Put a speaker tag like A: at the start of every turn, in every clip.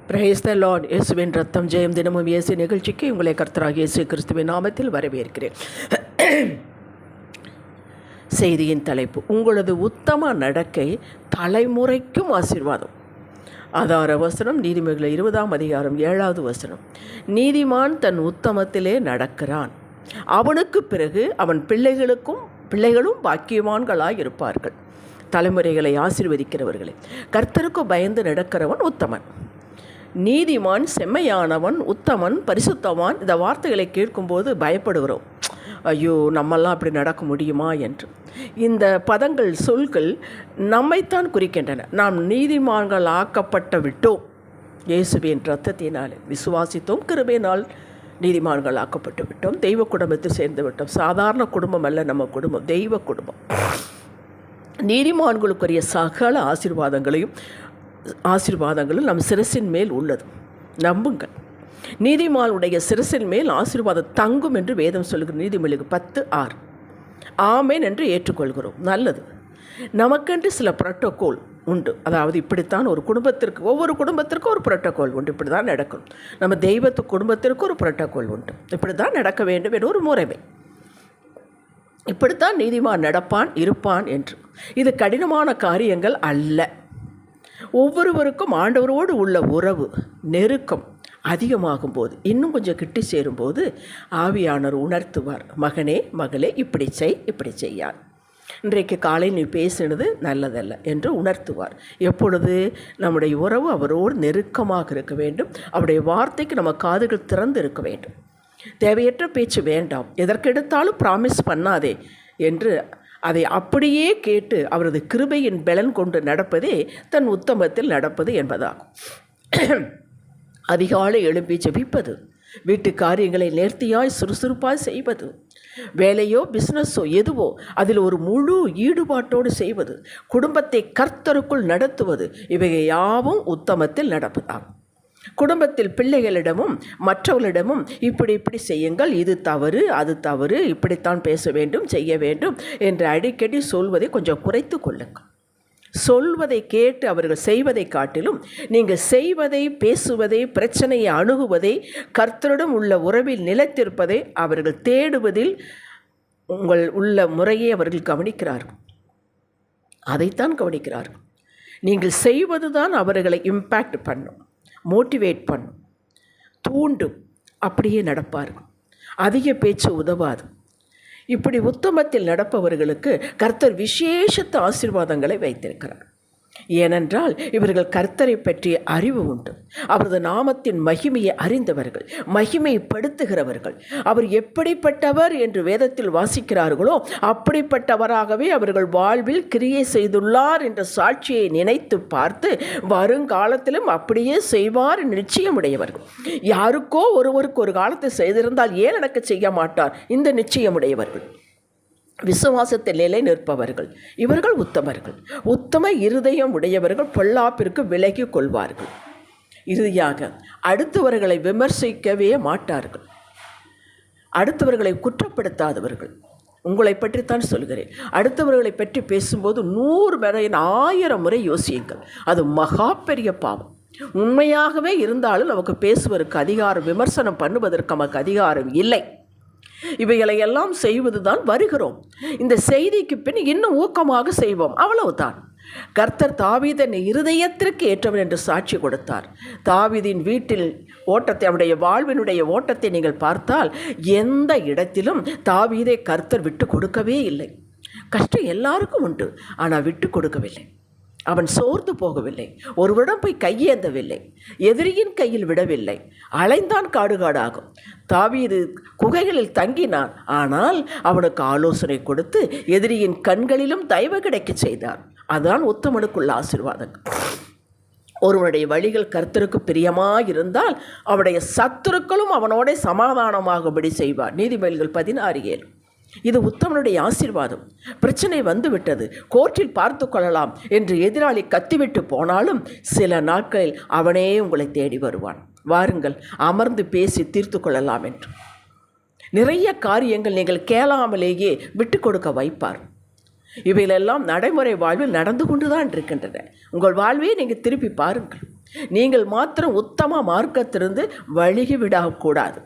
A: Praise the Lord. இயேசுவின் ரத்தம் ஜெயம் தினமும் இயேசு நிகழ்ச்சிக்கு உங்களை கர்த்தராகிய இயேசு கிறிஸ்துவின் நாமத்தில் வரவேற்கிறேன். செய்தியின் தலைப்பு: உங்களது உத்தம நடக்கை தலைமுறைக்கும் ஆசீர்வாதம். ஆதார வசனம் நீதிமொழிகள் 20ஆம் அதிகாரம் 7வது வசனம். நீதிமான் தன் உத்தமத்திலே நடக்கிறான், அவனுக்கு பிறகு அவன் பிள்ளைகளும் பாக்கியவான்களாய் இருப்பார்கள். தலைமுறைகளை ஆசீர்வதிக்கிறவர்களே, கர்த்தருக்கு பயந்து நடக்கிறவன் உத்தமன். நீதிமான் செம்மையானவன், உத்தமன், பரிசுத்தவான். இந்த வார்த்தைகளை கேட்கும்போது பயப்படுகிறோம். ஐயோ, நம்மெல்லாம் அப்படி நடக்க முடியுமா என்று. இந்த பதங்கள், சொல்கள் நம்மைத்தான் குறிக்கின்றன. நாம் நீதிமான்கள் ஆக்கப்பட்ட விட்டோம். இயேசுவின் இரத்தத்தினால் விசுவாசித்தோம், கிருபையினால் நீதிமான்கள் ஆக்கப்பட்டு விட்டோம். தெய்வ குடும்பத்தில் சேர்ந்து விட்டோம். சாதாரண குடும்பம் அல்ல நம்ம குடும்பம், தெய்வ குடும்பம். நீதிமான்களுக்குரிய சகல ஆசீர்வாதங்களும் நம் சிரசின் மேல் உள்ளது. நம்புங்கள், நீதிமானுடைய சிரசின் மேல் ஆசீர்வாதம் தங்கும் என்று வேதம் சொல்கிற நீதிமொழிகள் 10:6. ஆமேன் என்று ஏற்றுக்கொள்கிறோம். நல்லது. நமக்கென்று சில புரோட்டோகால் உண்டு. அதாவது இப்படித்தான் ஒரு குடும்பத்திற்கு, ஒவ்வொரு குடும்பத்திற்கும் ஒரு புரோட்டோகால் உண்டு. இப்படி தான் நடக்கணும். நம்ம தெய்வத்து குடும்பத்திற்கு ஒரு புரோட்டோகால் உண்டு. இப்படி தான் நடக்க வேண்டும் என்ற ஒரு முறைமை. இப்படித்தான் நீதிமான் நடப்பான், இருப்பான் என்று. இது கடினமான காரியங்கள் அல்ல. ஒவ்வொருவருக்கும் ஆண்டவரோடு உள்ள உறவு, நெருக்கம் அதிகமாகும் போது, இன்னும் கொஞ்சம் கிட்டி சேரும்போது ஆவியானவர் உணர்த்துவார். மகனே, மகளே, இப்படி செய்யார். இன்றைக்கு காலை நீ பேசினது நல்லதல்ல என்று உணர்த்துவார். எப்பொழுது? நம்முடைய உறவு அவரோடு நெருக்கமாக இருக்க வேண்டும். அவருடைய வார்த்தைக்கு நம்ம காதுகள் திறந்து இருக்க வேண்டும். தேவையற்ற பேச்சு வேண்டாம். எதற்கெடுத்தாலும் ப்ராமிஸ் பண்ணாதே என்று அதை அப்படியே கேட்டு அவரது கிருபையின் பலன் கொண்டு நடப்பதே தன் உத்தமத்தில் நடப்பது என்பதாகும். அதிகாலை எழும்பி ஜெபிப்பது, வீட்டு காரியங்களை நேர்த்தியாய் சுறுசுறுப்பாய் செய்வது, வேலையோ பிஸ்னஸோ எதுவோ அதில் ஒரு முழு ஈடுபாட்டோடு செய்வது, குடும்பத்தை கர்த்தருக்குள் நடத்துவது, இவை யாவும் உத்தமத்தில் நடப்பதாகும். குடும்பத்தில் பிள்ளைகளிடமும் மற்றவர்களிடமும் இப்படி செய்யுங்கள், இது தவறு, அது தவறு, இப்படித்தான் பேச வேண்டும், செய்ய வேண்டும் என்று அடிக்கடி சொல்வதை கொஞ்சம் குறைத்து கொள்ளுங்கள். சொல்வதை கேட்டு அவர்கள் செய்வதை காட்டிலும் நீங்கள் செய்வதை, பேசுவதை, பிரச்சனையை அணுகுவதை, கர்த்தரிடம் உள்ள உறவில் நிலைத்திருப்பதை அவர்கள் தேடுவதில் உங்கள் உள்ள முறையை அவர்கள் கவனிக்கிறார்கள். அதைத்தான் கவனிக்கிறார்கள். நீங்கள் செய்வது தான் அவர்களை இம்பேக்ட் பண்ணும், மோட்டிவேட் பண்ணும், தூண்டும். அப்படியே நடப்பார்கள். அதிக பேச்சு உதவாது. இப்படி உத்தமத்தில் நடப்பவர்களுக்கு கர்த்தர் விசேஷத்த ஆசீர்வாதங்களை வைத்திருக்கிறார். ஏனென்றால் இவர்கள் கர்த்தரை பற்றிய அறிவு உண்டு. அவரது நாமத்தின் மகிமையை அறிந்தவர்கள், மகிமைப்படுத்துகிறவர்கள். அவர் எப்படிப்பட்டவர் என்று வேதத்தில் வாசிக்கிறார்களோ அப்படிப்பட்டவராகவே அவர்கள் வாழ்வில் கிரியை செய்துள்ளார் என்ற சாட்சியை நினைத்து பார்த்து வருங்காலத்திலும் அப்படியே செய்வார் நிச்சயமுடையவர்கள். யாருக்கோ ஒருவருக்கு ஒரு காலத்தில் செய்திருந்தால் ஏன் எனக்கு செய்ய மாட்டார்? இந்த நிச்சயமுடையவர்கள், விசுவாசத்தில் நிலை நிற்பவர்கள், இவர்கள் உத்தமர்கள். உத்தம இருதயம் உடையவர்கள் பொல்லாப்பிற்கு விலகி கொள்வார்கள். இறுதியாக அடுத்தவர்களை விமர்சிக்கவே மாட்டார்கள். அடுத்தவர்களை குற்றப்படுத்தாதவர்கள். உங்களை பற்றித்தான் சொல்கிறேன். அடுத்தவர்களை பற்றி பேசும்போது 100 முறை 1000 முறை யோசியுங்கள். அது மகா பெரிய பாவம். உண்மையாகவே இருந்தாலும் நமக்கு பேசுவதற்கு அதிகாரம், விமர்சனம் பண்ணுவதற்கு நமக்கு அதிகாரம் இல்லை. இவைகளை எல்லாம் செய்வதுதான் வருகிறோம். இந்த செய்திக்கு பின் இன்னும் ஊக்கமாக செய்வோம், அவ்வளவுதான். கர்த்தர் தாவீதின் இருதயத்திற்கு ஏற்றவன் என்று சாட்சி கொடுத்தார். தாவீதின் வீட்டில் ஓட்டத்தை, அவருடைய வாழ்வினுடைய ஓட்டத்தை நீங்கள் பார்த்தால் எந்த இடத்திலும் தாவீதை கர்த்தர் விட்டு கொடுக்கவே இல்லை. கஷ்டம் எல்லாருக்கும் உண்டு, ஆனால் விட்டு கொடுக்கவில்லை. அவன் சோர்ந்து போகவில்லை. ஒருவரிடம் போய் கையேந்தவில்லை. எதிரியின் கையில் விடவில்லை. அலைந்தான் காடுகாடாகும். தாவீது குகைகளில் தங்கினான். ஆனால் அவனுக்கு ஆலோசனை கொடுத்து எதிரியின் கண்களிலும் தயவு கிடைக்க செய்தார். அதுதான் உத்தமனுக்குள்ள ஆசீர்வாதங்கள். ஒருவனுடைய வழிகள் கர்த்தருக்கு பிரியமாயிருந்தால் அவனுடைய சத்துருக்களும் அவனோட சமாதானமாகும்படி செய்வார். நீதிமொழிகள் 16:7. இது உத்தமனுடைய ஆசீர்வாதம். பிரச்சனை வந்துவிட்டது, கோர்ட்டில் பார்த்து கொள்ளலாம் என்று எதிராளி கத்திவிட்டு போனாலும் சில நாட்களில் அவனே உங்களை தேடி வருவான். வாருங்கள், அமர்ந்து பேசி தீர்த்து கொள்ளலாம் என்று. நிறைய காரியங்கள் நீங்கள் கேளாமலேயே விட்டு கொடுக்க வைப்பார். இவைகளெல்லாம் நடைமுறை வாழ்வில் நடந்து கொண்டு தான் இருக்கின்றன. உங்கள் வாழ்வையே நீங்கள் திருப்பி பாருங்கள். நீங்கள் மாத்திரம் உத்தம மார்க்கத்திலிருந்து வழிகிவிடக்கூடாது.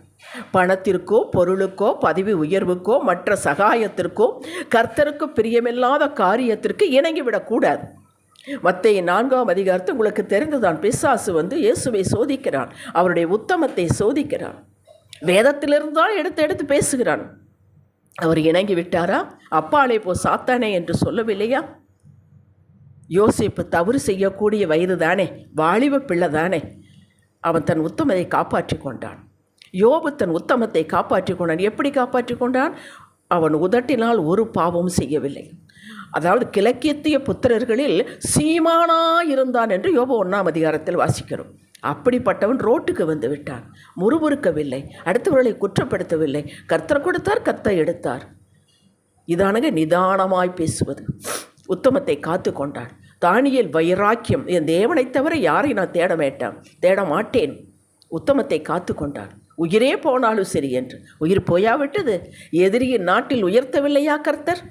A: பணத்திற்கோ பொருளுக்கோ பதவி உயர்வுக்கோ மற்ற சகாயத்திற்கோ கர்த்தருக்கு பிரியமில்லாத காரியத்திற்கு இணங்கிவிடக்கூடாது. மத்தேயு 4ஆம் அதிகாரத்தை உங்களுக்கு தெரிந்துதான். பிசாசு இயேசுவை சோதிக்கிறான், அவருடைய உத்தமத்தை சோதிக்கிறான். வேதத்திலிருந்தான் எடுத்து பேசுகிறான். அவர் இணங்கி விட்டாரா? அப்பாலே போ சாத்தானே என்று சொல்லவில்லையா? யோசேப்பு தவறு செய்யக்கூடிய வயது தானே, வாலிப பிள்ளை தானே. அவன் தன் உத்தமத்தை காப்பாற்றி கொண்டான். யோபு தன் உத்தமத்தை காப்பாற்றி கொண்டான். எப்படி காப்பாற்றி கொண்டான்? அவன் உதட்டினால் ஒரு பாவமும் செய்யவில்லை. அதாவது கிழக்கியத்திய புத்திரர்களில் சீமானாயிருந்தான் என்று யோபு 1ஆம் அதிகாரத்தில் வாசிக்கிறோம். அப்படிப்பட்டவன் ரோட்டுக்கு வந்து விட்டான். முறுமுறுக்கவில்லை, அடுத்தவர்களை குற்றப்படுத்தவில்லை. கர்த்தர் கொடுத்தார், கர்த்தர் எடுத்தார். இதானங்க நிதானமாய் பேசுவது. உத்தமத்தை காத்து கொண்டான். தானியேல் வைராக்கியம், என் தேவனை தவிர யாரை நான் தேட மாட்டேன். உத்தமத்தை காத்து கொண்டான். உயிரே போனாலும் சரி என்று. உயிர் போயாவிட்டது, எதிரியின் நாட்டில் உயர்த்தவில்லையா கர்த்தர்?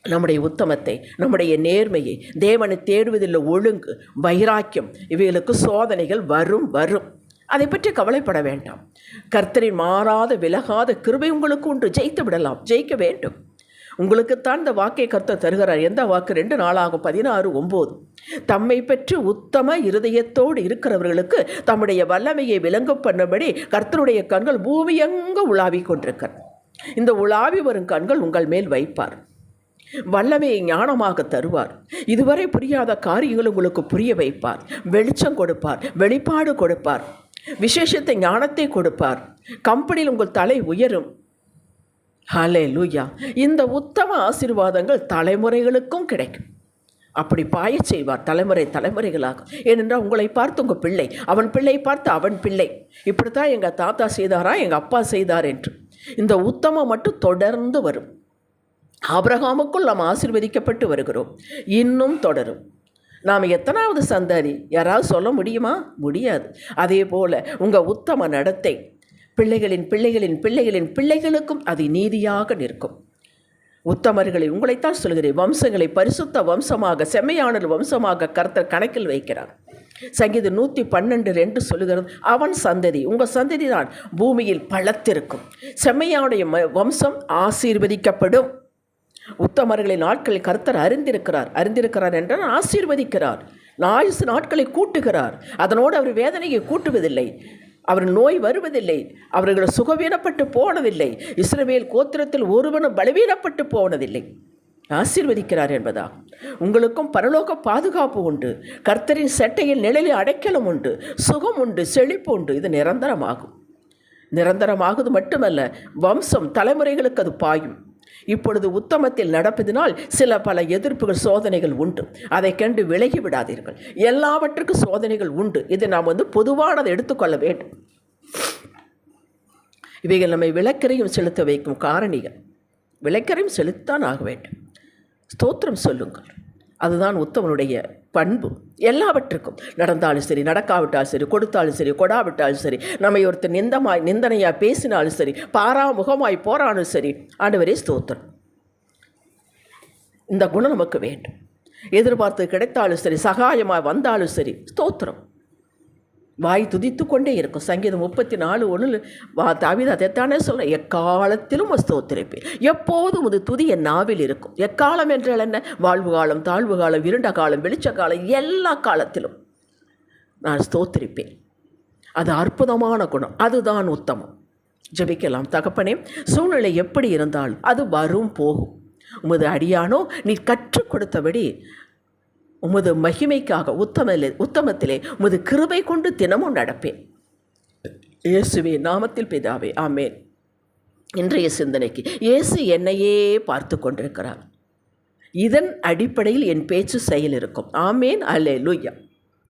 A: நம்முடைய உத்தமத்தை, நம்முடைய நேர்மையை, தேவனை தேடுவதில் ஒழுங்கு, வைராக்கியம், இவைகளுக்கு சோதனைகள் வரும். அதை பற்றி கவலைப்பட வேண்டாம். கர்த்தரின் மாறாத விலகாத கிருபை உங்களுக்கு உண்டு. ஜெயித்து விடலாம், ஜெயிக்க வேண்டும். உங்களுக்குத்தான் இந்த வாக்கை கர்த்தர் தருகிறார். எந்த வாக்கு? 2 நாளாகும் 16:9. தம்மை பெற்று உத்தம இருதயத்தோடு இருக்கிறவர்களுக்கு தம்முடைய வல்லமையை விளங்க பண்ணபடி கர்த்தருடைய கண்கள் பூமியெங்க உலாவி கொண்டிருக்கிறார். இந்த உலாவி வரும் கண்கள் உங்கள் மேல் வைப்பார். வல்லமையை ஞானமாக தருவார். இதுவரை புரியாத காரியங்கள் உங்களுக்கு புரிய வைப்பார். வெளிச்சம் கொடுப்பார், வெளிப்பாடு கொடுப்பார், விசேஷத்தை ஞானத்தை கொடுப்பார். கம்பெனியில் உங்கள் தலை உயரும். ஹல்லேலூயா. இந்த உத்தம ஆசீர்வாதங்கள் தலைமுறைகளுக்கும் கிடைக்கும். அப்படி பாய செய்வார், தலைமுறைகளாக. ஏனென்றால் உங்களை பார்த்து உங்கள் பிள்ளை, அவன் பிள்ளை பார்த்து அவன் பிள்ளை, இப்படித்தான் எங்கள் தாத்தா செய்தாரா, எங்கள் அப்பா செய்தார் என்று இந்த உத்தமம் மட்டும் தொடர்ந்து வரும். ஆபிரகாமுக்குள் நாம் ஆசீர்வதிக்கப்பட்டு வருகிறோம், இன்னும் தொடரும். நாம் எத்தனாவது சந்ததி யாராவது சொல்ல முடியுமா? முடியாது. அதே போல் உங்கள் உத்தம நடத்தை பிள்ளைகளின் பிள்ளைகளின் பிள்ளைகளின் பிள்ளைகளுக்கும் அது நீதியாக நிற்கும். உத்தமர்களை உங்களைத்தான் சொல்கிறேன், வம்சங்களை பரிசுத்த வம்சமாக, செம்மையான வம்சமாக கர்த்தர் கணக்கில் வைக்கிறார். சங்கீதம் 112:2 சொல்லுகிறது, அவன் சந்ததி, உங்கள் சந்ததி தான் பூமியில் பலத்திருக்கும். செம்மையானுடைய வம்சம் ஆசீர்வதிக்கப்படும். உத்தமர்களின் நாட்களில் கர்த்தர் அறிந்திருக்கிறார் என்றால் ஆசீர்வதிக்கிறார். நாட்களை கூட்டுகிறார். அதனோடு அவர் வேதனையை கூட்டுவதில்லை, அவர் நோய் வருவதில்லை, அவர்கள் சுகவீனப்பட்டு போனதில்லை, இஸ்ரவேல் கோத்திரத்தில் ஒருவனும் பலவீனப்பட்டு போனதில்லை. ஆசீர்வதிக்கிறார் என்பதா? உங்களுக்கும் பரலோக பாதுகாப்பு உண்டு. கர்த்தரின் செட்டையில் நிழலில் அடைக்கலம் உண்டு, சுகம் உண்டு, செழிப்பு உண்டு. இது நிரந்தரமாகுது மட்டுமல்ல, வம்சம் தலைமுறைகளுக்கு அது பாயும். இப்பொழுது உத்தமத்தில் நடப்பதினால் பல எதிர்ப்புகள், சோதனைகள் உண்டு. அதை கண்டு விலகி விடாதீர்கள். எல்லாவற்றுக்கும் சோதனைகள் உண்டு. இதை நாம் பொதுவானதை எடுத்துக்கொள்ள வேண்டும். இவைகள் நம்மை விளக்கரையும் செலுத்த வைக்கும் காரணிகள். விளக்கரையும் செலுத்தான் ஆக வேண்டும். ஸ்தோத்திரம் சொல்லுங்கள். அதுதான் உத்தமனுடைய பண்பு. எல்லாவற்றுக்கும் நடந்தாலும் சரி, நடக்காவிட்டாலும் சரி, கொடுத்தாலும் சரி, கொடாவிட்டாலும் சரி, நம்மை ஒருத்தர் நிந்தனையாக பேசினாலும் சரி, பாராமுகமாய் போரானும் சரி, ஆண்டவரே ஸ்தோத்திரம். இந்த குணம் நமக்கு வேண்டும். எதிர்பார்த்து கிடைத்தாலும் சரி, சகாயமாக வந்தாலும் சரி, ஸ்தோத்திரம். வாய் துதித்து கொண்டே இருக்கும். சங்கீதம் 34:1 தாவீது அதைத்தானே சொல்ல, எக்காலத்திலும் ஸ்தோத்திரிப்பேன், எப்போதும் அது துதி என் நாவில் இருக்கும். எக்காலம் என்றால் என்ன? வாழ்வு காலம், தாழ்வு காலம், இருண்ட காலம், வெளிச்ச காலம், எல்லா காலத்திலும் நான் ஸ்தோத்திரிப்பேன். அது அற்புதமான குணம். அதுதான் உத்தமம். ஜெபிக்கலாம். தகப்பனே, சூழ்நிலை எப்படி இருந்தாலும் அது வரும் போகும். உமது அடியானோ நீ கற்றுக் கொடுத்தபடி உமது மகிமைக்காக உத்தமத்திலே உமது கிருபை கொண்டு தினமும் நடப்பேன். இயேசுவே நாமத்தில் பிதாவே, ஆமேன். இன்றைய சிந்தனைக்கு, இயேசு என்னையே பார்த்து கொண்டிருக்கிறார். இதன் அடிப்படையில் என் பேச்சு செயல் இருக்கும். ஆமேன். அல்லேலூயா.